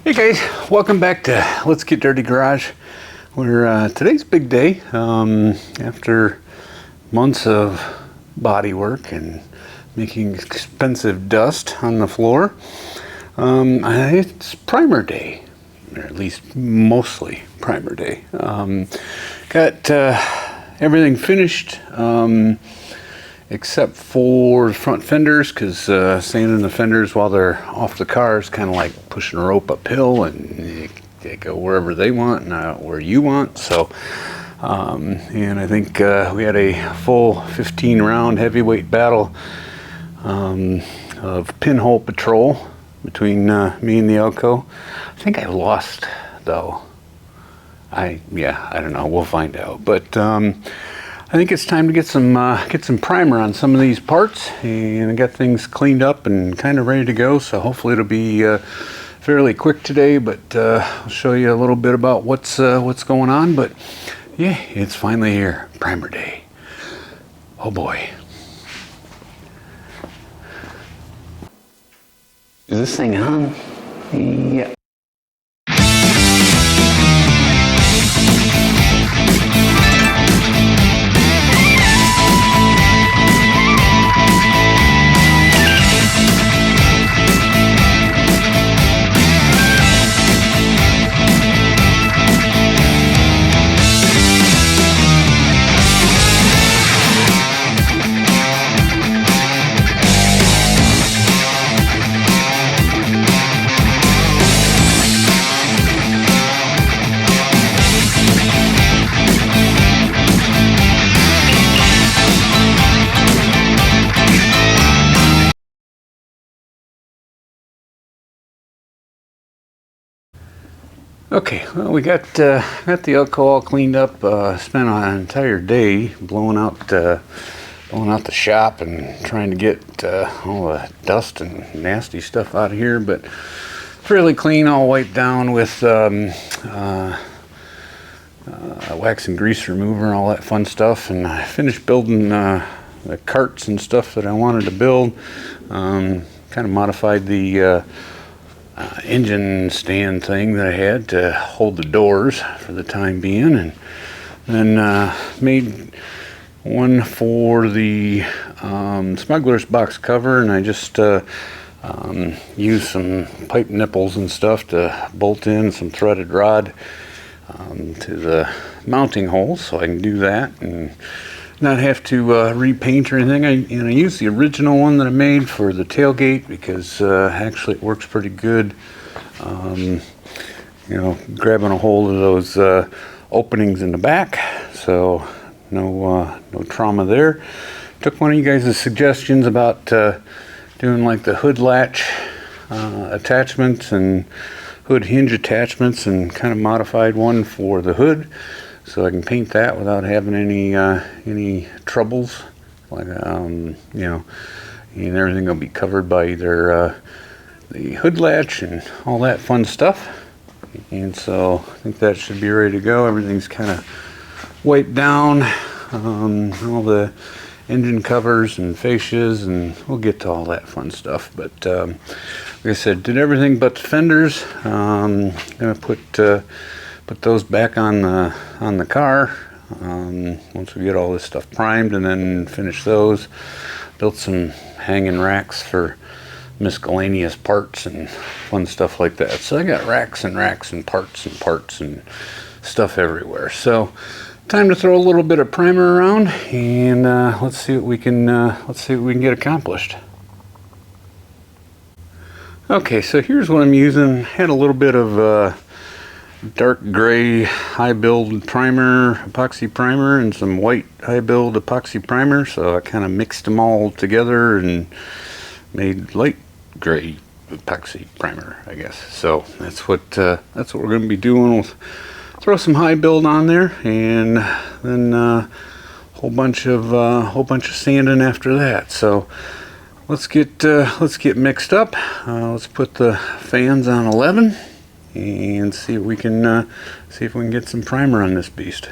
Hey guys, welcome back to Let's Get Dirty Garage. Today's a big day. After months of body work and making expensive dust on the floor, it's primer day, or at least mostly primer day. Got everything finished. Except for the front fenders, because sanding the fenders while they're off the car is kind of like pushing a rope uphill, and they go wherever they want, not where you want. So, and I think we had a full 15 round heavyweight battle of pinhole patrol between me and the Elco. I think I lost though. I don't know. We'll find out. But I think it's time to get some primer on some of these parts, and I got things cleaned up and kind of ready to go. So hopefully it'll be fairly quick today. But I'll show you a little bit about what's going on. But yeah, it's finally here, primer day. Oh boy! Is this thing on? Yeah. Okay, well, we got the Elco all cleaned up. Spent an entire day blowing out the shop and trying to get all the dust and nasty stuff out of here. But fairly clean, all wiped down with wax and grease remover and all that fun stuff. And I finished building the carts and stuff that I wanted to build. Kind of modified the engine stand thing that I had to hold the doors for the time being, and then made one for the smuggler's box cover, and I just used some pipe nipples and stuff to bolt in some threaded rod to the mounting holes, so I can do that and not have to repaint or anything. I used the original one that I made for the tailgate because actually it works pretty good. Grabbing a hold of those openings in the back, so no trauma there. Took one of you guys' suggestions about doing like the hood latch attachments and hood hinge attachments, and kind of modified one for the hood, so I can paint that without having any troubles. Like and everything will be covered by either the hood latch and all that fun stuff. And so I think that should be ready to go. Everything's kind of wiped down, all the engine covers and fascias, and we'll get to all that fun stuff. But like I said, did everything but the fenders. Gonna put those back on the car once we get all this stuff primed, and then finish those. Built some hanging racks for miscellaneous parts and fun stuff like that. So I got racks and racks and parts and stuff everywhere. So time to throw a little bit of primer around, and let's see what we can get accomplished. Okay, so here's what I'm using. Had a little bit of dark gray high build primer, epoxy primer, and some white high build epoxy primer. So I kind of mixed them all together and made light gray epoxy primer, I guess. So that's what we're going to be doing. We'll throw some high build on there, and then whole bunch of sanding after that. So let's get mixed up. Let's put the fans on 11 and see if we can get some primer on this beast.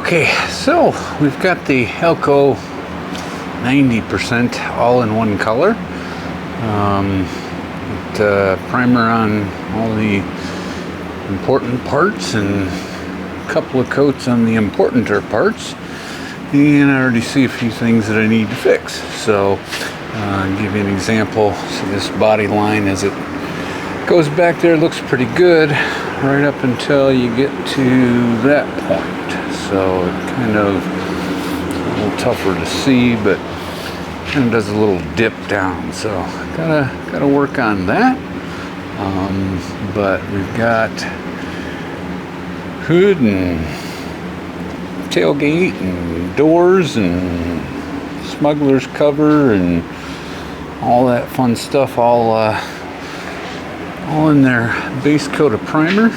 Okay, so we've got the Elco 90% all in one color. Primer on all the important parts and a couple of coats on the importanter parts. And I already see a few things that I need to fix. So I'll give you an example. So this body line as it goes back there looks pretty good right up until you get to that point. So it kind of a little tougher to see, but kind of does a little dip down. So gotta work on that. But we've got hood and tailgate and doors and smuggler's cover and all that fun stuff all in their base coat of primer.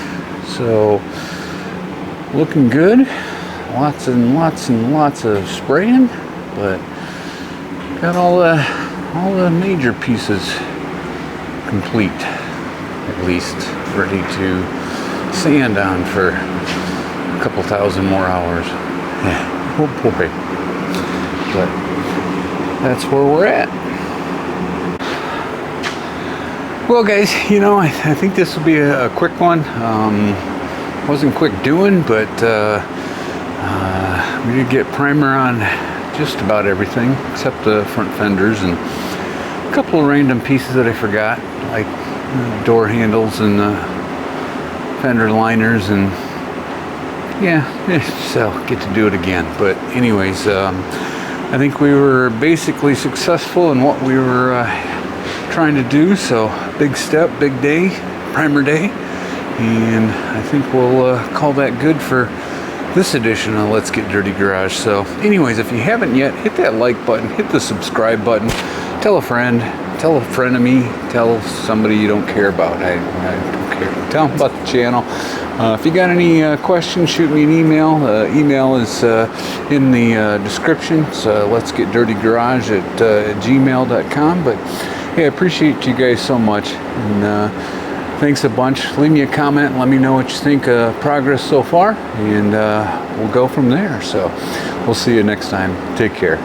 So looking good. Lots and lots of spraying, but got all the major pieces complete, at least ready to sand on for a couple thousand more hours. Yeah, oh boy. But that's where we're at. Well guys, you know, I think this will be a quick one. Wasn't quick doing, but we did get primer on just about everything except the front fenders and a couple of random pieces that I forgot, like door handles and fender liners, and yeah, so I'll get to do it again. But anyways, I think we were basically successful in what we were trying to do. So big step, big day, primer day, and I think we'll call that good for this edition of Let's Get Dirty Garage. So anyways, if you haven't yet, hit that like button, hit the subscribe button, tell a friend of me, tell somebody you don't care about. I don't care. Tell them about the channel. If you got any questions, shoot me an email. Email is in the description. It's letsgetdirtygarage at gmail.com. But hey, I appreciate you guys so much, and thanks a bunch. Leave me a comment and let me know what you think of progress so far, and we'll go from there. So we'll see you next time. Take care.